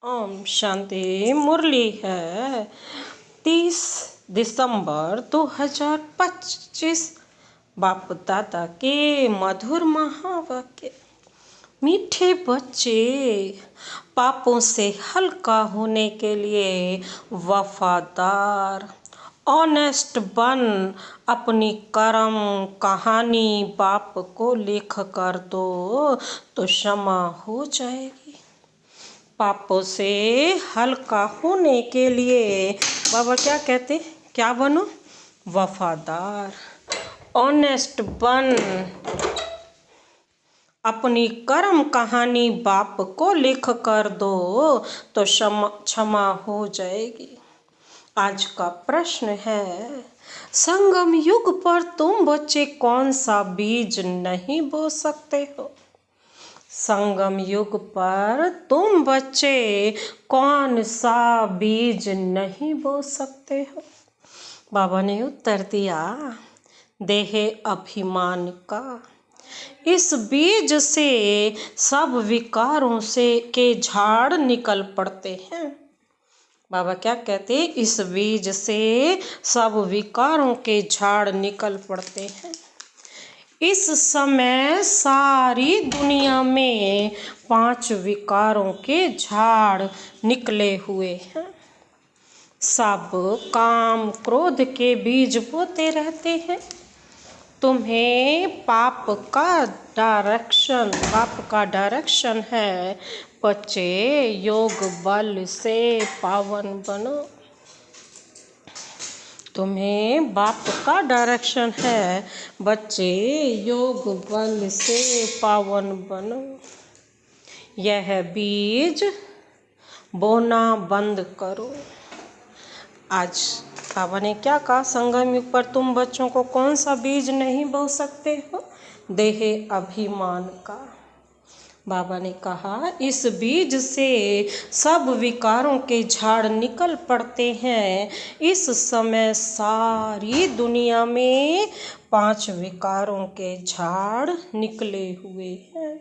ओम शांति। मुरली है 30 दिसंबर 2025। बाप दादा के मधुर महावाक्य। मीठे बच्चे, पापों से हल्का होने के लिए वफादार ऑनेस्ट बन अपनी कर्म कहानी बाप को लिख कर दो तो क्षमा हो जाएगी। पापों से हल्का होने के लिए बाबा क्या कहते, क्या बनो? वफादार ऑनेस्ट बन अपनी कर्म कहानी बाप को लिख कर दो तो क्षमा हो जाएगी। आज का प्रश्न है, संगम युग पर तुम बच्चे कौन सा बीज नहीं बो सकते हो? संगम युग पर तुम बच्चे कौन सा बीज नहीं बो सकते हो? बाबा ने उत्तर दिया, देह अभिमान का। इस बीज से सब विकारों से के झाड़ निकल पड़ते हैं। बाबा क्या कहते, इस बीज से सब विकारों के झाड़ निकल पड़ते हैं। इस समय सारी दुनिया में 5 विकारों के झाड़ निकले हुए हैं। सब काम क्रोध के बीज बोते रहते हैं। तुम्हें पाप का डायरेक्शन है, बच्चे योग बल से पावन बनो। तुम्हें बाप का डायरेक्शन है, बच्चे योग बल से पावन बनो। यह बीज बोना बंद करो। आज बाबा ने क्या कहा, संगम युग पर तुम बच्चों को कौन सा बीज नहीं बो सकते हो? देह अभिमान का। बाबा ने कहा, इस बीज से सब विकारों के झाड़ निकल पड़ते हैं। इस समय सारी दुनिया में 5 विकारों के झाड़ निकले हुए हैं।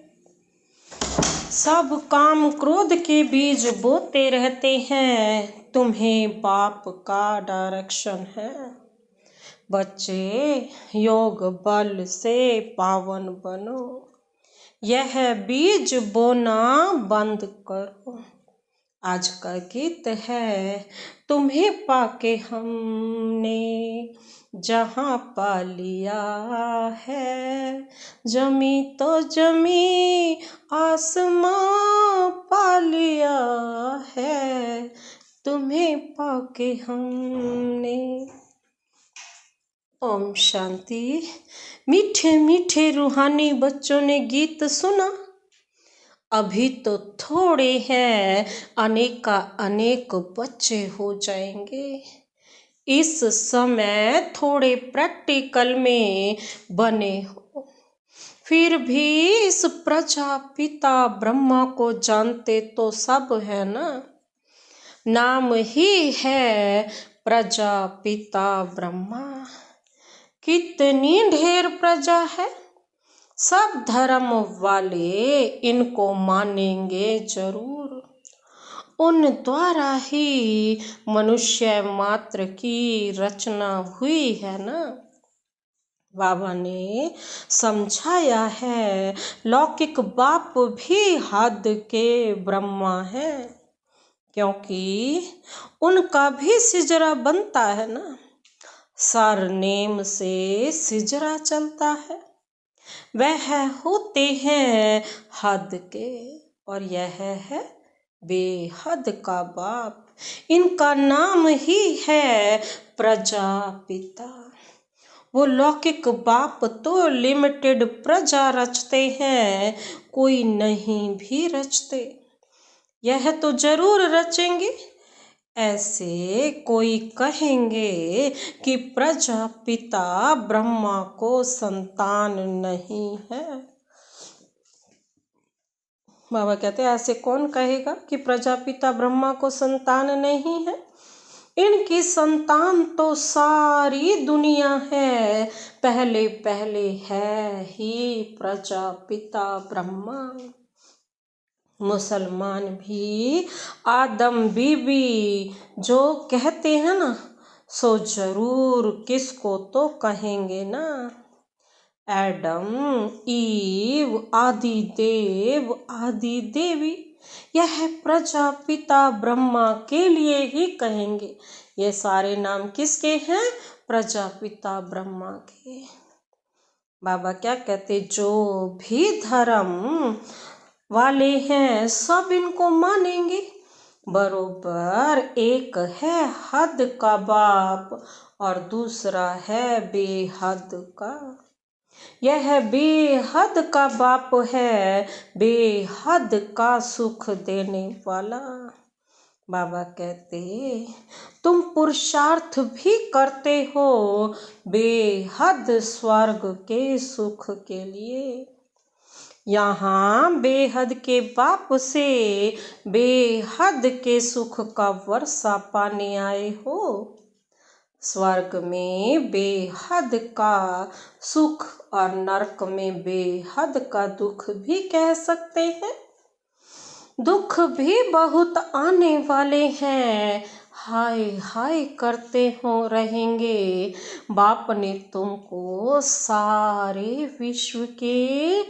सब काम क्रोध के बीज बोते रहते हैं। तुम्हें बाप का डायरेक्शन है, बच्चे योग बल से पावन बनो। यह बीज बोना बंद करो। आज का गीत है, तुम्हें पाके हमने जहाँ पा लिया है, जमी तो जमी आसमां पा लिया है, तुम्हें पाके हमने। ओम शांति। मीठे मीठे रूहानी बच्चों ने गीत सुना। अभी तो थोड़े हैं, अनेक अनेक बच्चे हो जाएंगे। इस समय थोड़े प्रैक्टिकल में बने हो, फिर भी इस प्रजापिता ब्रह्मा को जानते तो सब है ना। नाम ही है प्रजापिता ब्रह्मा। कितनी ढेर प्रजा है, सब धर्म वाले इनको मानेंगे जरूर। उन द्वारा ही मनुष्य मात्र की रचना हुई है ना। बाबा ने समझाया है, लौकिक बाप भी हद के ब्रह्मा है, क्योंकि उनका भी सिजरा बनता है ना। सरनेम से सिजरा चलता है। वह होते हैं हद के, और यह है बेहद का बाप। इनका नाम ही है प्रजापिता। वो लौकिक बाप तो लिमिटेड प्रजा रचते हैं, कोई नहीं भी रचते। यह तो जरूर रचेंगे। ऐसे कोई कहेंगे कि प्रजापिता ब्रह्मा को संतान नहीं है। बाबा कहते हैं, ऐसे कौन कहेगा कि प्रजापिता ब्रह्मा को संतान नहीं है? इनकी संतान तो सारी दुनिया है। पहले पहले है ही प्रजापिता ब्रह्मा। मुसलमान भी आदम बीबी जो कहते हैं ना, सो जरूर किसको तो कहेंगे ना। एडम, ईव, आदि देव, आदि देवी, यह प्रजापिता ब्रह्मा के लिए ही कहेंगे। ये सारे नाम किसके हैं? प्रजापिता ब्रह्मा के। बाबा क्या कहते, जो भी धर्म वाले हैं सब इनको मानेंगे। बरोबर एक है हद का बाप और दूसरा है बेहद का। यह बेहद का बाप है, बेहद का सुख देने वाला। बाबा कहते, तुम पुरुषार्थ भी करते हो बेहद स्वर्ग के सुख के लिए। यहाँ बेहद के बाप से बेहद के सुख का वर्षा पाने आए हो। स्वर्ग में बेहद का सुख और नरक में बेहद का दुख भी कह सकते हैं। दुख भी बहुत आने वाले हैं, हाय हाय करते हो रहेंगे। बाप ने तुमको सारे विश्व के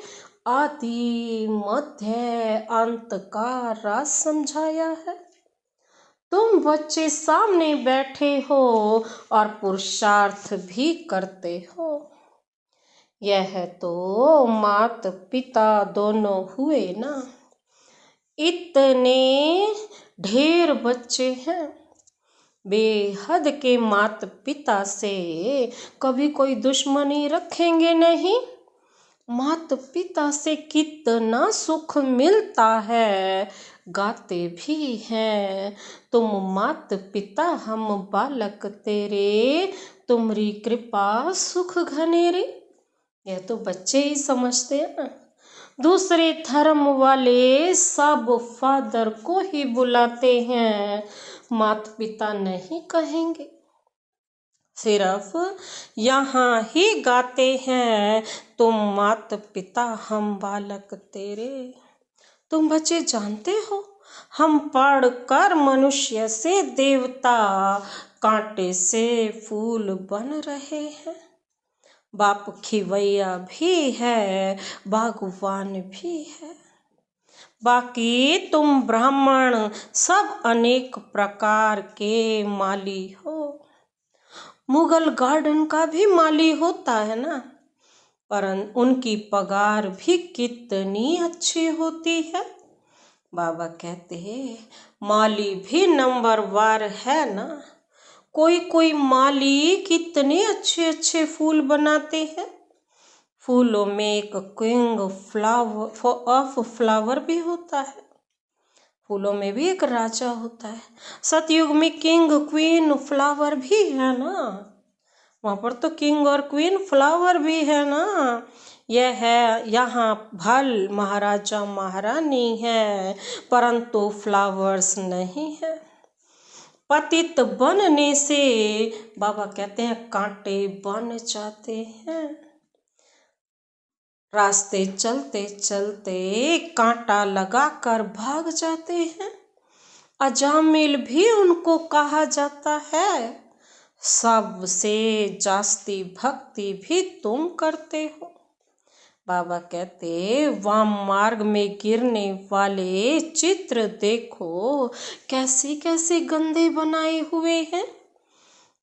आदि मध्य अंत का राज समझाया है। तुम बच्चे सामने बैठे हो और पुरुषार्थ भी करते हो। यह तो मात पिता दोनों हुए ना। इतने ढेर बच्चे हैं। बेहद के माता पिता से कभी कोई दुश्मनी रखेंगे नहीं। माता पिता से कितना सुख मिलता है, गाते भी हैं, तुम मात पिता हम बालक तेरे, तुमरी कृपा सुख घनेरे। यह तो बच्चे ही समझते हैं ना। दूसरे धर्म वाले सब फादर को ही बुलाते हैं, माता पिता नहीं कहेंगे। सिर्फ यहाँ ही गाते हैं, तुम माता पिता हम बालक तेरे। तुम बच्चे जानते हो, हम पढ़कर मनुष्य से देवता, कांटे से फूल बन रहे हैं। बाप खिवैया भी है, बागवान भी है। बाकी तुम ब्राह्मण सब अनेक प्रकार के माली हो। मुगल गार्डन का भी माली होता है ना, परंतु उनकी पगार भी कितनी अच्छी होती है। बाबा कहते हैं, माली भी नंबरवार है ना। कोई कोई माली कितने अच्छे अच्छे फूल बनाते हैं। फूलों में एक किंग फ्लावर भी होता है। फूलों में भी एक राजा होता है। सतयुग में किंग क्वीन फ्लावर भी है ना। वहाँ पर तो किंग और क्वीन फ्लावर भी है ना। यह है, यहाँ भल महाराजा महारानी है, परंतु फ्लावर्स नहीं है। पतित बनने से बाबा कहते हैं कांटे बन जाते हैं। रास्ते चलते चलते कांटा लगाकर भाग जाते हैं। अजामिल भी उनको कहा जाता है। सबसे जास्ती भक्ति भी तुम करते हो। बाबा कहते, वाम मार्ग में गिरने वाले चित्र देखो, कैसे कैसे गंदे बनाए हुए हैं।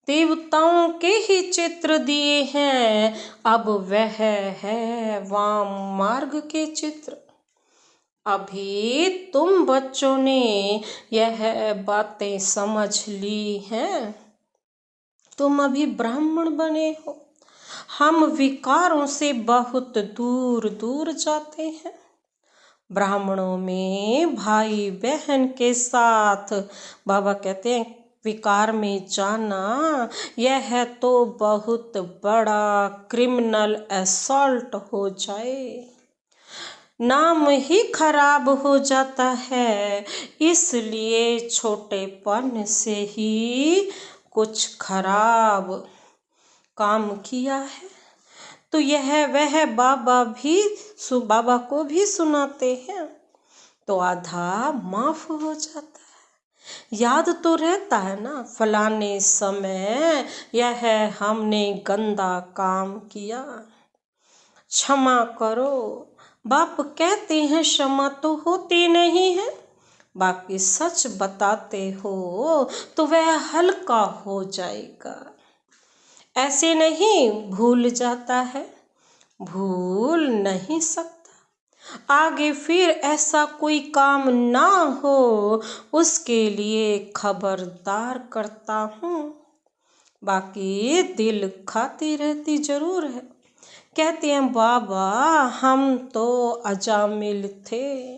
देवताओं के ही चित्र दिए हैं, अब वह है वाम मार्ग के चित्र। अभी तुम बच्चों ने यह बातें समझ ली हैं। तुम अभी ब्राह्मण बने हो। हम विकारों से बहुत दूर दूर जाते हैं। ब्राह्मणों में भाई बहन के साथ बाबा कहते हैं विकार में जाना, यह तो बहुत बड़ा क्रिमिनल असॉल्ट हो जाए। नाम ही खराब हो जाता है। इसलिए छोटेपन से ही कुछ खराब काम किया है तो यह वह बाबा को भी सुनाते हैं। तो आधा माफ हो जाता है। याद तो रहता है ना, फलाने समय यह हमने गंदा काम किया, क्षमा करो। बाप कहते हैं क्षमा तो होती नहीं है, बाकी सच बताते हो तो वह हल्का हो जाएगा। ऐसे नहीं भूल जाता है, भूल नहीं सकता। आगे फिर ऐसा कोई काम ना हो उसके लिए खबरदार करता हूँ। बाकी दिल खाती रहती जरूर है। कहते हैं बाबा हम तो अजामिल थे,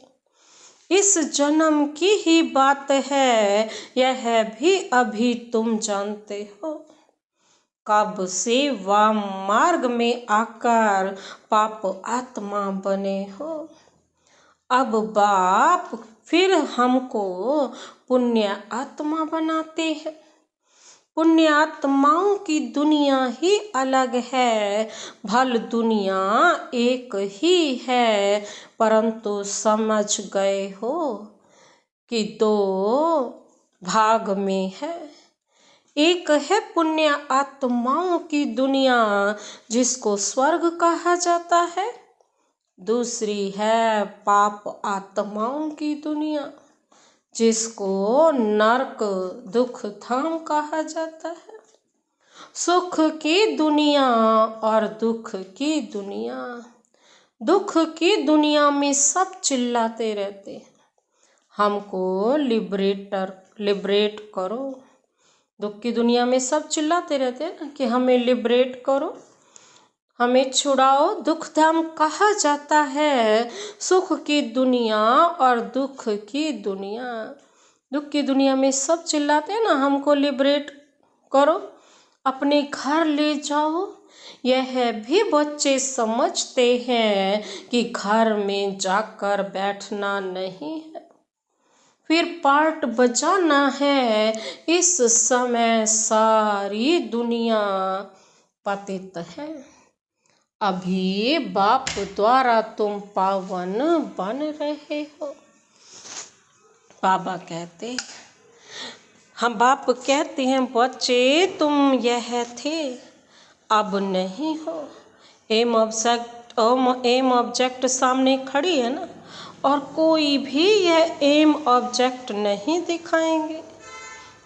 इस जन्म की ही बात है, यह भी अभी तुम जानते हो। कब से वाम मार्ग में आकर पाप आत्मा बने हो। अब बाप फिर हमको पुण्य आत्मा बनाते हैं। पुण्य आत्माओं की दुनिया ही अलग है, भल दुनिया एक ही है, परंतु समझ गए हो कि दो भाग में है। एक है पुण्य आत्माओं की दुनिया जिसको स्वर्ग कहा जाता है, दूसरी है पाप आत्माओं की दुनिया जिसको नरक दुख धाम कहा जाता है। सुख की दुनिया और दुख की दुनिया। दुख की दुनिया में सब चिल्लाते रहते हैं, हमको लिबरेट करो। दुख की दुनिया में सब चिल्लाते रहते हैं ना कि हमें लिबरेट करो, हमें छुड़ाओ। दुख धाम कहा जाता है सुख की दुनिया और दुख की दुनिया। दुख की दुनिया में सब चिल्लाते हैं ना हमको लिबरेट करो, अपने घर ले जाओ। यह भी बच्चे समझते हैं कि घर में जाकर बैठना नहीं है, फिर पार्ट बजाना है। इस समय सारी दुनिया पतित है, अभी बाप द्वारा तुम पावन बन रहे हो। बाबा कहते हम बाप कहते हैं बच्चे तुम यह थे अब नहीं हो। एम ऑब्जेक्ट सामने खड़ी है ना, और कोई भी यह एम ऑब्जेक्ट नहीं दिखाएंगे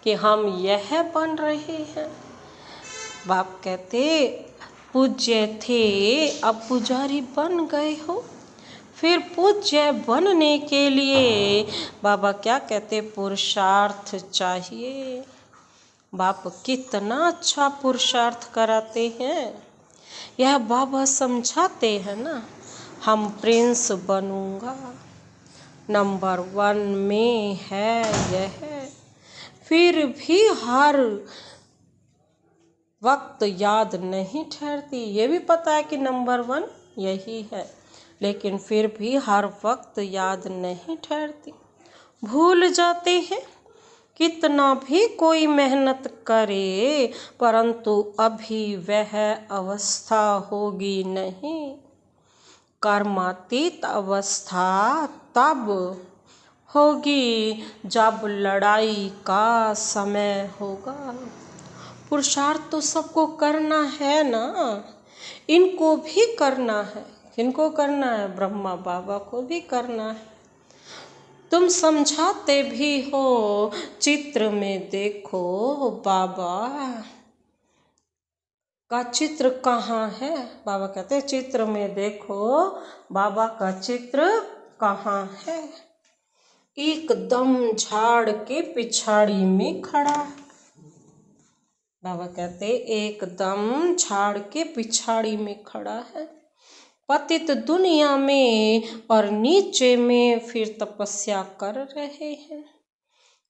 कि हम यह बन रहे हैं। बाप कहते पूज्य थे अब पुजारी बन गए हो। फिर पूज्य बनने के लिए बाबा क्या कहते पुरुषार्थ चाहिए। बाप कितना अच्छा पुरुषार्थ कराते हैं, यह बाबा समझाते हैं ना। हम प्रिंस बनूंगा, नंबर 1 में है यह। फिर भी हर वक्त याद नहीं ठहरती, ये भी पता है कि नंबर 1 यही है, लेकिन फिर भी हर वक्त याद नहीं ठहरती, भूल जाते हैं। कितना भी कोई मेहनत करे परंतु अभी वह अवस्था होगी नहीं। कर्मातीत अवस्था तब होगी जब लड़ाई का समय होगा। पुरुषार्थ तो सबको करना है ना, इनको भी करना है। किनको करना है? ब्रह्मा बाबा को भी करना है। तुम समझाते भी हो, चित्र में देखो बाबा का चित्र कहाँ है। बाबा कहते हैं चित्र में देखो बाबा का चित्र कहाँ है। एकदम झाड़ के पिछाड़ी में खड़ा है। बाबा कहते एकदम झाड़ के पिछाड़ी में खड़ा है। पतित दुनिया में और नीचे में फिर तपस्या कर रहे हैं।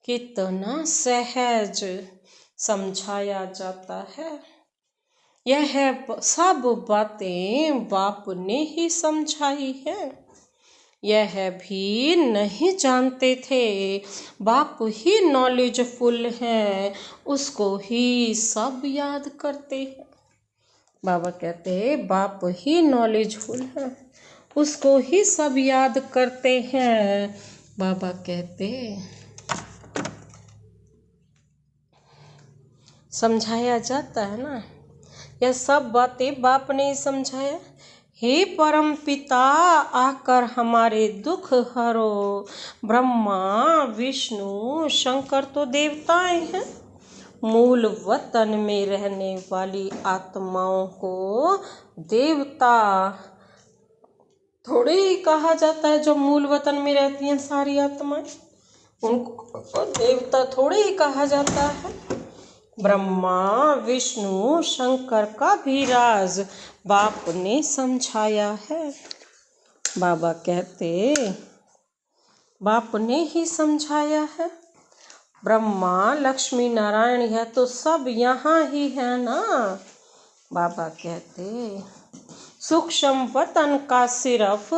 कितना सहज समझाया जाता है। यह सब बातें बाप ने ही समझाई है। यह भी नहीं जानते थे, बाप ही नॉलेजफुल हैं, उसको ही सब याद करते हैं। बाबा कहते हैं बाप ही नॉलेजफुल है, उसको ही सब याद करते हैं। बाबा कहते समझाया जाता है ना, यह सब बातें बाप ने ही समझाया। हे परम पिता आकर हमारे दुख हरो, ब्रह्मा विष्णु शंकर तो देवताएं हैं। मूल वतन में रहने वाली आत्माओं को देवता थोड़े ही कहा जाता है। जो मूल वतन में रहती हैं सारी आत्माएं, उनको देवता थोड़े ही कहा जाता है। ब्रह्मा विष्णु शंकर का भी राज बाप ने समझाया है। बाबा कहते बाप ने ही समझाया है। ब्रह्मा लक्ष्मी नारायण यह तो सब यहाँ ही है ना। बाबा कहते सूक्ष्म वतन का सिर्फ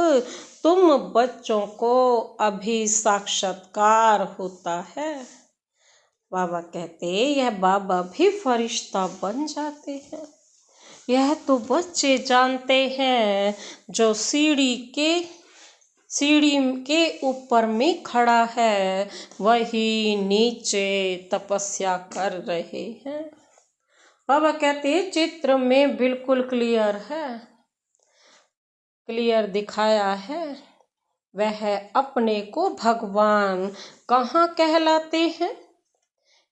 तुम बच्चों को अभी साक्षात्कार होता है। बाबा कहते यह बाबा भी फरिश्ता बन जाते हैं। यह तो बच्चे जानते हैं। जो सीढ़ी के ऊपर में खड़ा है वही नीचे तपस्या कर रहे हैं। बाबा कहते चित्र में बिल्कुल क्लियर है, क्लियर दिखाया है। वह अपने को भगवान कहाँ कहलाते हैं।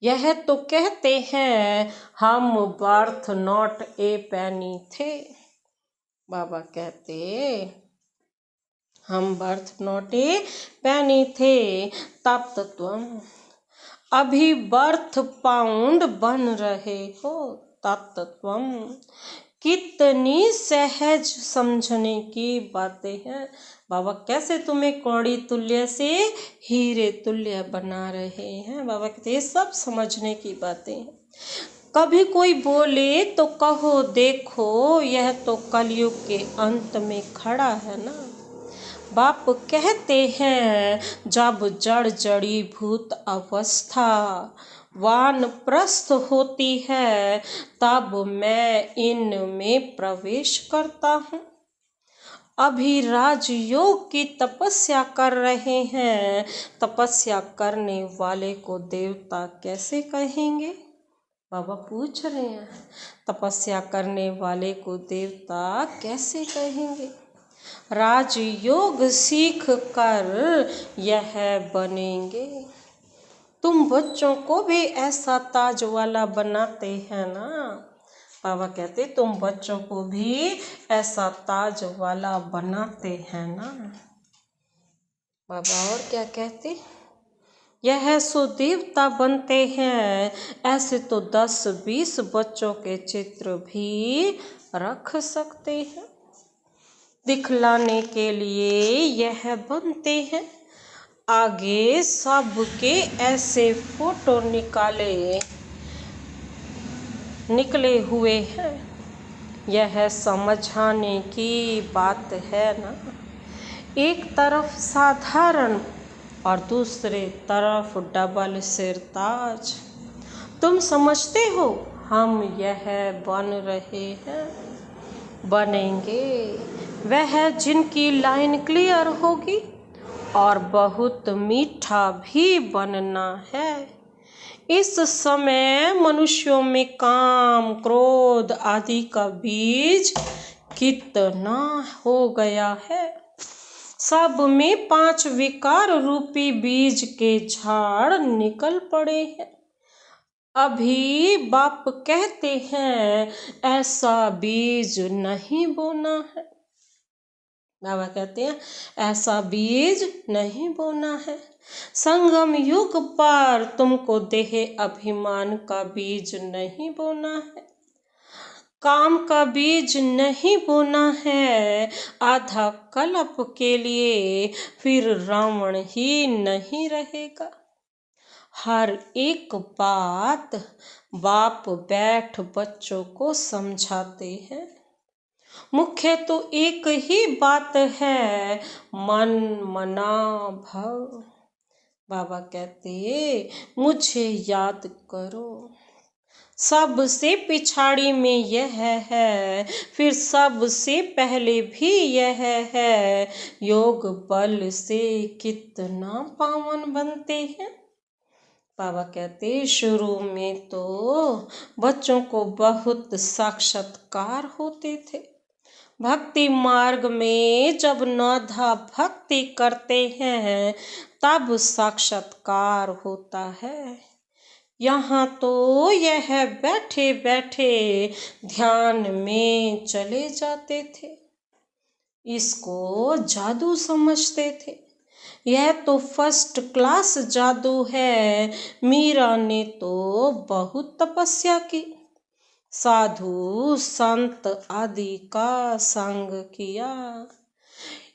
यह तो कहते हैं हम बर्थ नॉट ए पैनी थे। बाबा कहते हम बर्थ नॉट ए पैनी थे, तब तुम अभी बर्थ पाउंड बन रहे हो। तब तुम कितनी सहज समझने की बातें हैं। बाबा कैसे तुम्हें कौड़ी तुल्य से हीरे तुल्य बना रहे हैं। बाबा कहते सब समझने की बातें हैं। कभी कोई बोले तो कहो देखो यह तो कलयुग के अंत में खड़ा है ना। बाप कहते हैं जब जड़ जड़ी भूत अवस्था वानप्रस्थ होती है तब मैं इनमें प्रवेश करता हूँ। अभी राजयोग की तपस्या कर रहे हैं। तपस्या करने वाले को देवता कैसे कहेंगे। बाबा पूछ रहे हैं तपस्या करने वाले को देवता कैसे कहेंगे। राजयोग सीख कर यह बनेंगे। तुम बच्चों को भी ऐसा ताज वाला बनाते हैं ना। बाबा कहते तुम बच्चों को भी ऐसा ताज वाला बनाते हैं ना। बाबा और क्या कहते यह सो देवता बनते हैं। ऐसे तो 10-20 बच्चों के चित्र भी रख सकते हैं। दिखलाने के लिए यह बनते हैं। आगे सबके ऐसे फोटो निकले हुए हैं। यह समझाने की बात है ना। एक तरफ साधारण और दूसरे तरफ डबल सिरताज। तुम समझते हो हम यह बन रहे हैं, बनेंगे। वह जिनकी लाइन क्लियर होगी और बहुत मीठा भी बनना है। इस समय मनुष्यों में काम क्रोध आदि का बीज कितना हो गया है। सब में 5 विकार रूपी बीज के झाड़ निकल पड़े हैं। अभी बाप कहते हैं ऐसा बीज नहीं बोना है। बाबा कहते हैं ऐसा बीज नहीं बोना है। संगम युग पर तुमको देह अभिमान का बीज नहीं बोना है। काम का बीज नहीं बोना है। आधा कल्प के लिए फिर रावण ही नहीं रहेगा। हर एक बात बाप बैठ बच्चों को समझाते हैं। मुख्य तो एक ही बात है मन मना भव। बाबा कहते मुझे याद करो। सबसे पिछाड़ी में यह है, फिर सबसे पहले भी यह है, योग बल से कितना पावन बनते हैं। बाबा कहते शुरू में तो बच्चों को बहुत साक्षात्कार होते थे। भक्ति मार्ग में जब नौधा भक्ति करते हैं तब साक्षात्कार होता है। यहाँ तो यह बैठे बैठे ध्यान में चले जाते थे, इसको जादू समझते थे। यह तो फर्स्ट क्लास जादू है। मीरा ने तो बहुत तपस्या की, साधु संत आदि का संग किया।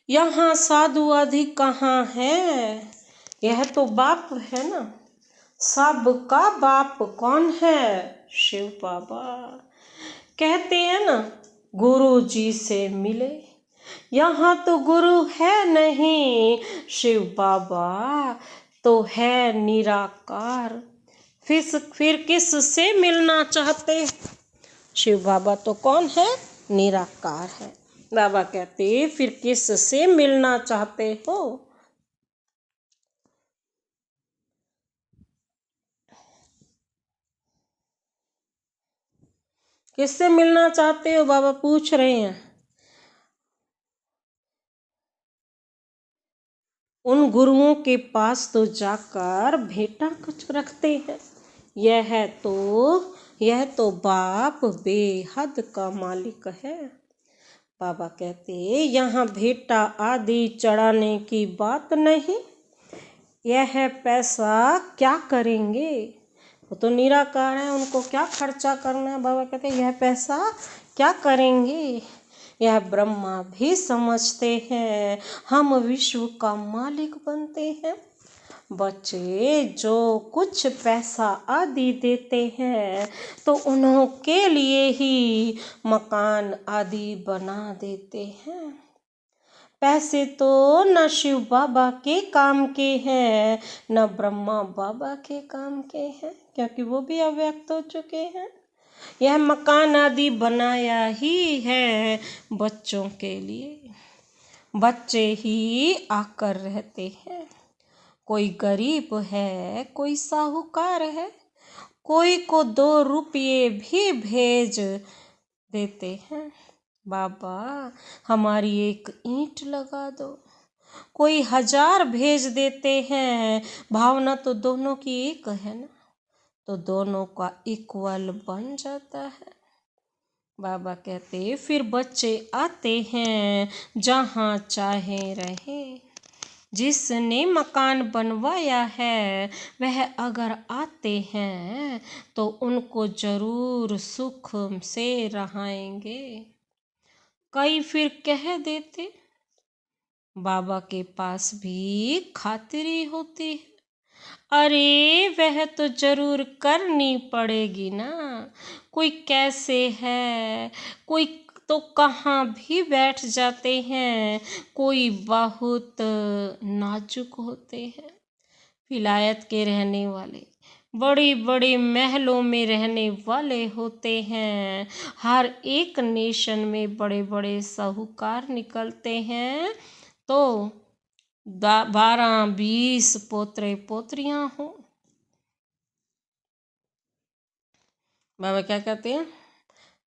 यहाँ साधु आदि कहाँ है? यह तो बाप है ना, सबका बाप कौन है? शिव बाबा। कहते हैं ना गुरु जी से मिले, यहाँ तो गुरु है नहीं, शिव बाबा तो है निराकार। फिर किस से मिलना चाहते? शिव बाबा तो कौन है? निराकार है। बाबा कहते फिर किस से मिलना चाहते हो? किससे मिलना चाहते हो? बाबा पूछ रहे हैं। उन गुरुओं के पास तो जाकर भेंटा कुछ रखते हैं। यह तो बाप बेहद का मालिक है। बाबा कहते यहाँ भेंटा आदि चढ़ाने की बात नहीं। यह पैसा क्या करेंगे? वो तो निराकार है, उनको क्या खर्चा करना है। बाबा कहते यह पैसा क्या करेंगे? यह ब्रह्मा भी समझते हैं, हम विश्व का मालिक बनते हैं। बच्चे जो कुछ पैसा आदि देते हैं तो उन्हों के लिए ही मकान आदि बना देते हैं। पैसे तो न शिव बाबा के काम के हैं, न ब्रह्मा बाबा के काम के हैं, क्योंकि वो भी अव्यक्त हो चुके हैं। यह मकान आदि बनाया ही है बच्चों के लिए। बच्चे ही आकर रहते हैं। कोई गरीब है, कोई साहूकार है, कोई को 2 रुपये भी भेज देते हैं। बाबा हमारी एक ईंट लगा दो। कोई 1000 भेज देते हैं। भावना तो दोनों की एक है ना, तो दोनों का इक्वल बन जाता है। बाबा कहते फिर बच्चे आते हैं जहाँ चाहे रहे। जिसने मकान बनवाया है वह अगर आते हैं तो उनको जरूर सुख से रहाएंगे। कई फिर कह देते बाबा के पास भी खातिरी होती है। अरे वह तो जरूर करनी पड़ेगी ना। कोई कैसे है, कोई तो कहाँ भी बैठ जाते हैं, कोई बहुत नाजुक होते हैं। विलायत के रहने वाले, बड़ी बड़ी महलों में रहने वाले होते हैं। हर एक नेशन में बड़े बड़े साहूकार निकलते हैं तो 12-20 पोतरे पोतरियां हों। बाबा क्या कहते हैं?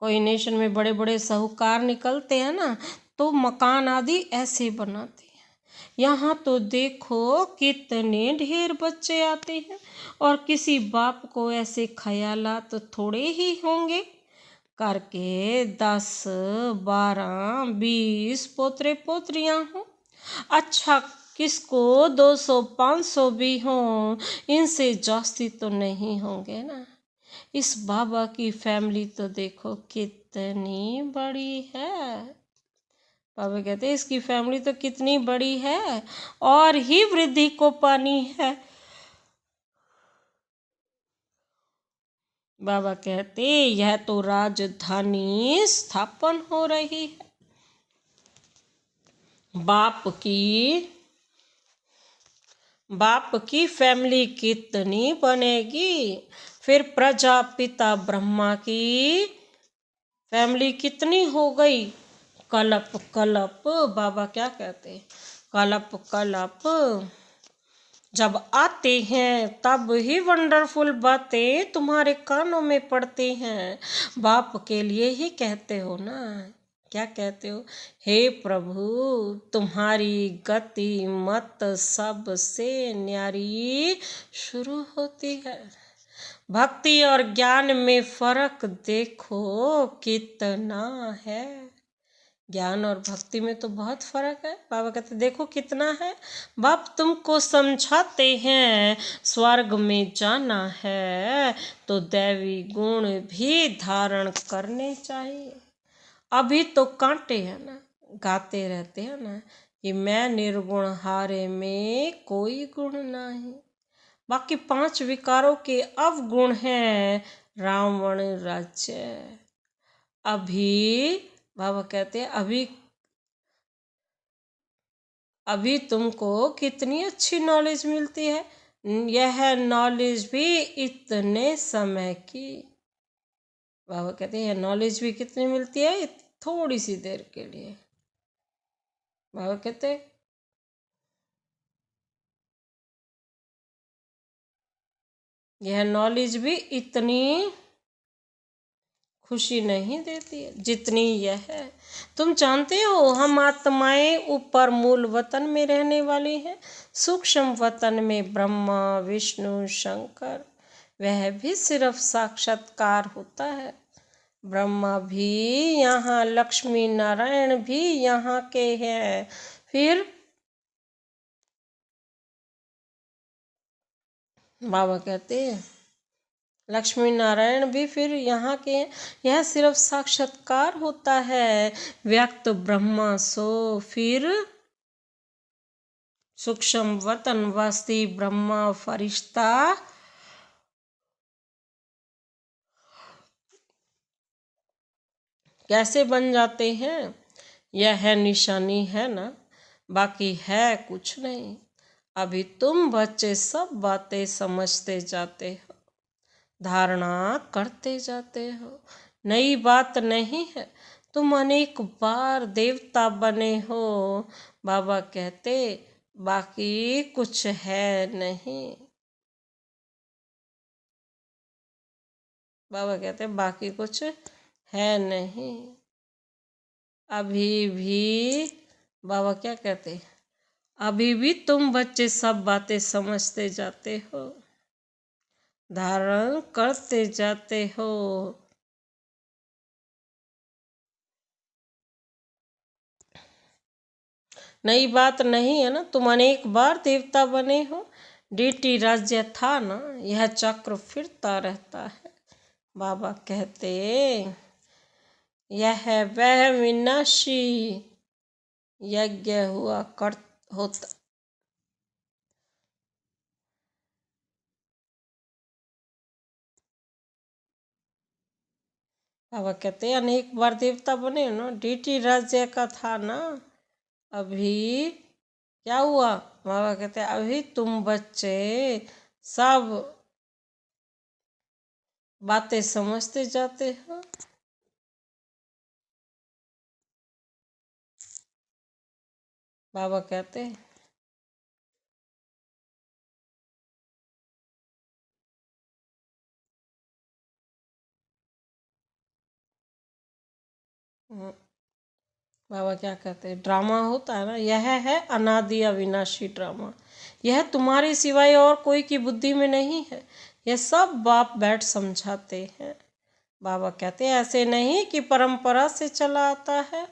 कोई नेशन में बड़े बड़े साहूकार निकलते हैं ना तो मकान आदि ऐसे बनाते हैं। यहाँ तो देखो कितने ढेर बच्चे आते हैं और किसी बाप को ऐसे ख्यालात तो थोड़े ही होंगे करके 10, 12, 20 पोतरे पोतरियां हों। अच्छा किसको 200, 500 भी हों, इनसे जास्ती तो नहीं होंगे ना। इस बाबा की फैमिली तो देखो कितनी बड़ी है। बाबा कहते हैं इसकी फैमिली तो कितनी बड़ी है और ही वृद्धि को पानी है। बाबा कहते यह तो राजधानी स्थापन हो रही है। बाप की बाप की फैमिली कितनी बनेगी, फिर प्रजापिता ब्रह्मा की फैमिली कितनी हो गई। कलप कलप, बाबा क्या कहते हैं, कलप कलप जब आते हैं तब ही वंडरफुल बातें तुम्हारे कानों में पड़ती हैं। बाप के लिए ही कहते हो ना, क्या कहते हो, हे प्रभु तुम्हारी गति मत सबसे न्यारी शुरू होती है। भक्ति और ज्ञान में फर्क देखो कितना है। ज्ञान और भक्ति में तो बहुत फर्क है। बाबा कहते देखो कितना है। बाप तुमको समझाते हैं स्वर्ग में जाना है तो दैवी गुण भी धारण करने चाहिए। अभी तो कांटे हैं ना, गाते रहते हैं ना कि मैं निर्गुण हारे में कोई गुण नहीं। बाकी 5 विकारों के अवगुण हैं रावण राज्य। अभी बाबा कहते हैं अभी तुमको कितनी अच्छी नॉलेज मिलती है। यह नॉलेज भी इतने समय की, बाबा कहते हैं यह नॉलेज भी कितनी मिलती है, थोड़ी सी देर के लिए। बाबा कहते हैं यह नॉलेज भी इतनी खुशी नहीं देती है जितनी यह है। तुम जानते हो हम आत्माएं ऊपर मूल वतन में रहने वाली हैं, सूक्ष्म वतन में ब्रह्मा विष्णु शंकर, वह भी सिर्फ साक्षात्कार होता है। ब्रह्मा भी यहाँ, लक्ष्मी नारायण भी यहाँ के हैं। फिर बाबा कहते हैं लक्ष्मी नारायण भी फिर यहाँ के, यह सिर्फ साक्षात्कार होता है। व्यक्त ब्रह्मा सो फिर सूक्ष्म वतन वासी ब्रह्मा फरिश्ता कैसे बन जाते हैं। यह है निशानी है ना, बाकी है कुछ नहीं। अभी तुम बच्चे सब बातें समझते जाते हो, धारणा करते जाते हो। नई बात नहीं है, तुम अनेक बार देवता बने हो। बाबा कहते बाकी कुछ है नहीं। बाबा कहते बाकी कुछ है नहीं। अभी भी बाबा क्या कहते, अभी भी तुम बच्चे सब बातें समझते जाते हो, धारण करते जाते हो। नई बात नहीं है ना, तुम अनेक बार देवता बने हो। डीटी राज्य था ना, यह चक्र फिरता रहता है। बाबा कहते यह वह विनाशी यज्ञ हुआ कर होता। बाबा कहते अनेक बार देवता बने ना, डीटी राज्य का था ना। अभी क्या हुआ, बाबा कहते अभी तुम बच्चे सब बातें समझते जाते हो। बाबा कहते बाबा क्या कहते हैं, ड्रामा होता है ना, यह है अनादि अविनाशी ड्रामा। यह तुम्हारे सिवाय और कोई की बुद्धि में नहीं है। यह सब बाप बैठ समझाते हैं। बाबा कहते हैं ऐसे नहीं कि परंपरा से चला आता है,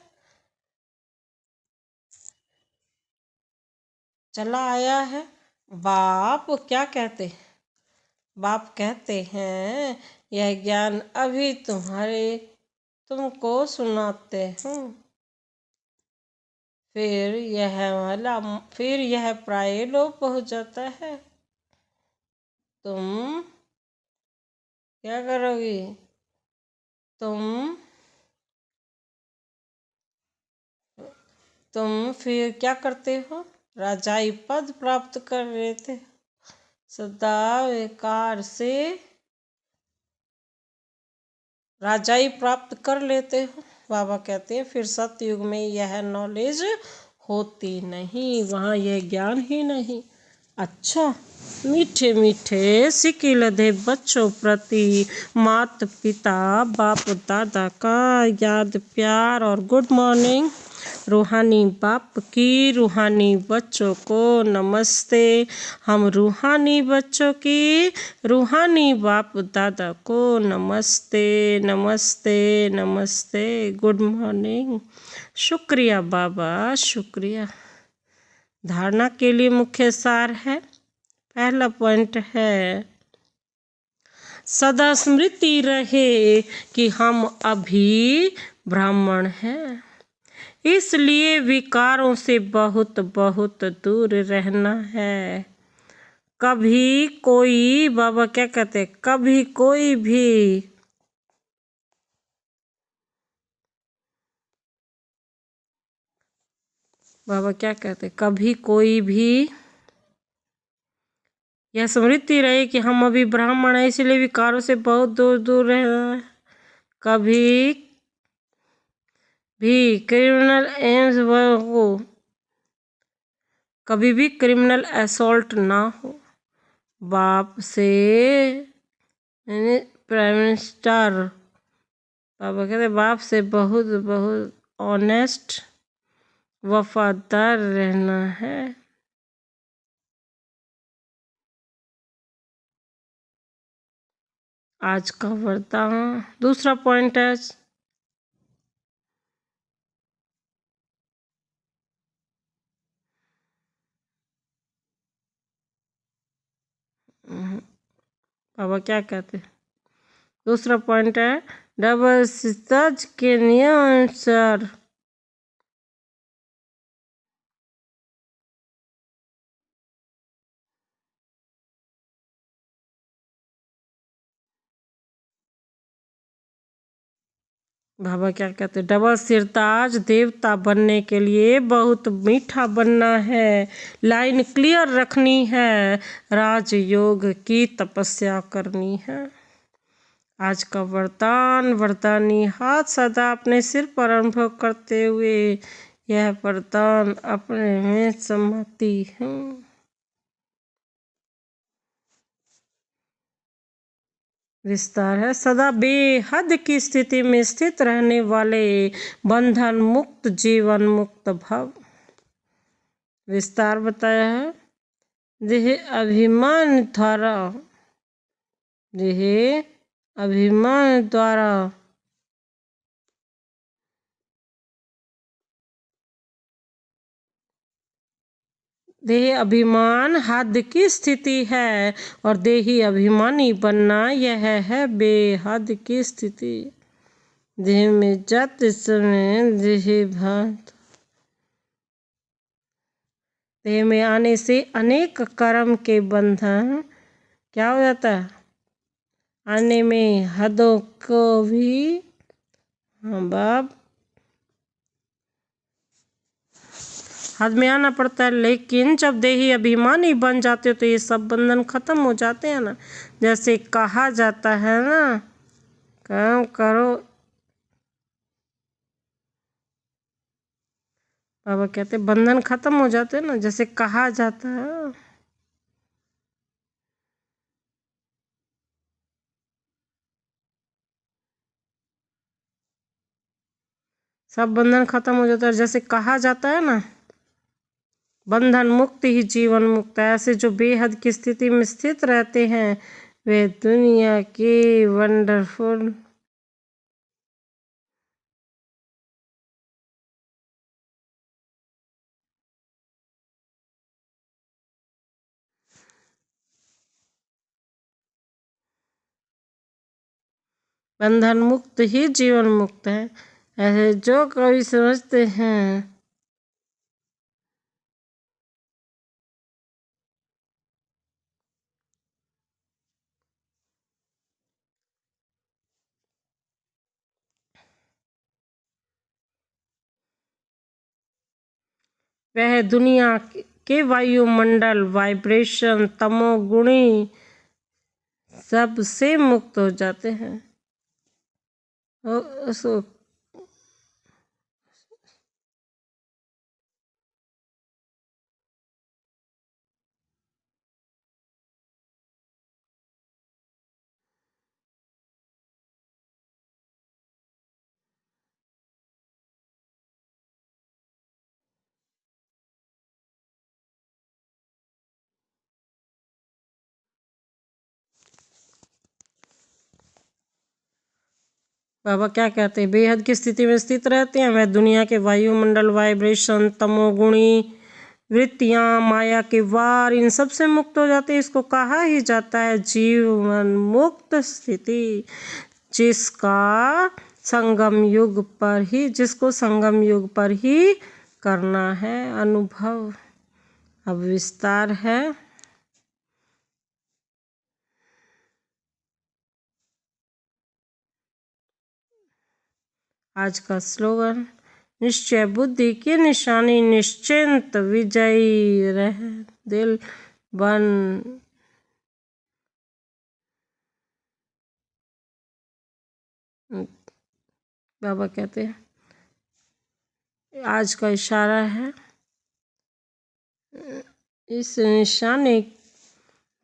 चला आया है। बाप क्या कहते हैं, बाप कहते हैं यह ज्ञान अभी तुमको सुनाते हूँ। फिर यह प्राय लोप हो जाता है। तुम क्या करोगी, तुम फिर क्या करते हो, राजाई पद प्राप्त कर लेते, सदा विकार से राजाई प्राप्त कर लेते हो। बाबा कहते हैं फिर सतयुग में यह नॉलेज होती नहीं, वहाँ यह ज्ञान ही नहीं। अच्छा, मीठे मीठे सिक्के लदे बच्चों प्रति माता पिता बाप दादा का याद प्यार और गुड मॉर्निंग। रूहानी बाप की रूहानी बच्चों को नमस्ते। हम रूहानी बच्चों की रूहानी बाप दादा को नमस्ते नमस्ते नमस्ते, गुड मॉर्निंग। शुक्रिया बाबा, शुक्रिया। धारणा के लिए मुख्य सार है, पहला पॉइंट है सदा स्मृति रहे कि हम अभी ब्राह्मण हैं, इसलिए विकारों से बहुत बहुत दूर रहना है। कभी कोई, बाबा क्या कहते, कभी कोई भी बाबा क्या कहते, कभी कोई भी यह स्मृति रहे कि हम अभी ब्राह्मण हैं, इसलिए विकारों से बहुत दूर दूर रहना है। कभी भी क्रिमिनल एम्स हो, कभी भी क्रिमिनल असॉल्ट ना हो। बाप से प्राइम मिनिस्टर, बाबा कहते बाप से बहुत बहुत ऑनेस्ट वफादार रहना है। आज का वरदान, दूसरा पॉइंट है बाबा क्या कहते, दूसरा पॉइंट है डबल सच के नियम अनुसार बाबा क्या कहते, डबल सिरताज देवता बनने के लिए बहुत मीठा बनना है, लाइन क्लियर रखनी है, राजयोग की तपस्या करनी है। आज का वरदान, वरदानी हाथ सदा अपने सिर पर अनुभव करते हुए यह वरदान अपने में समाती हूँ। विस्तार है, सदा बेहद की स्थिति में स्थित रहने वाले बंधन मुक्त जीवन मुक्त भव। विस्तार बताया है, देह अभिमान द्वारा, देह अभिमान द्वारा देह अभिमान हद की स्थिति है और देही अभिमानी बनना यह है बेहद की स्थिति। देह में जाते समय देह भात, देह में आने से अनेक कर्म के बंधन क्या हो जाता है, आने में हदों को भी, हाँ बाप, हद में आना पड़ता है। लेकिन जब देही अभिमानी बन जाते हो तो ये सब बंधन खत्म हो जाते हैं ना। जैसे कहा जाता है ना, काम करो, बाबा कहते बंधन खत्म हो जाते हैं ना, जैसे कहा जाता है। सब बंधन खत्म हो जाता है, जैसे कहा जाता है ना, बंधन मुक्त ही जीवन मुक्त है। ऐसे जो बेहद की स्थिति में स्थित रहते हैं वे दुनिया के वंडरफुल बंधन मुक्त ही जीवन मुक्त है। ऐसे जो कवि समझते हैं वह दुनिया के वायुमंडल वाइब्रेशन तमोगुणी सबसे मुक्त हो जाते हैं। उसको बाबा क्या कहते हैं, बेहद की स्थिति में स्थित रहते हैं वह दुनिया के वायुमंडल वाइब्रेशन तमोगुणी वृत्तियां माया के वार इन सब से मुक्त हो जाते हैं। इसको कहा ही जाता है जीवन मुक्त स्थिति, जिसको संगम युग पर ही करना है अनुभव। अब विस्तार है। आज का स्लोगन, निश्चय बुद्धि की निशानी निश्चिंत विजयी रह दिल बन। बाबा कहते हैं आज का इशारा है, इस निशानी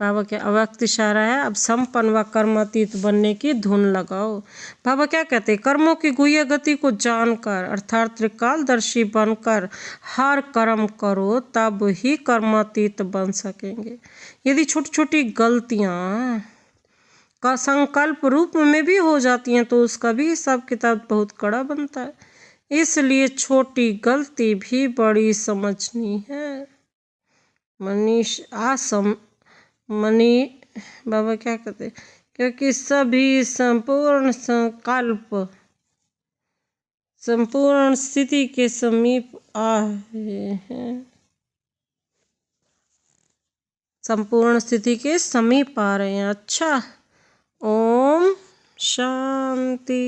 बाबा के अव्यक्त इशारा है, अब संपन्न व कर्मातीत बनने की धुन लगाओ। बाबा क्या कहते हैं, कर्मों की गुह्य गति को जानकर अर्थात त्रिकालदर्शी बनकर हर कर्म करो तब ही कर्मातीत बन सकेंगे। यदि छोटी छोटी गलतियां का संकल्प रूप में भी हो जाती हैं तो उसका भी हिसाब किताब बहुत कड़ा बनता है। इसलिए छोटी गलती भी बड़ी समझनी है। बाबा क्या कहते हैं, क्योंकि सभी संपूर्ण संकल्प संपूर्ण स्थिति के समीप आ रहे हैं, संपूर्ण स्थिति के समीप आ रहे हैं। अच्छा, ओम शांति।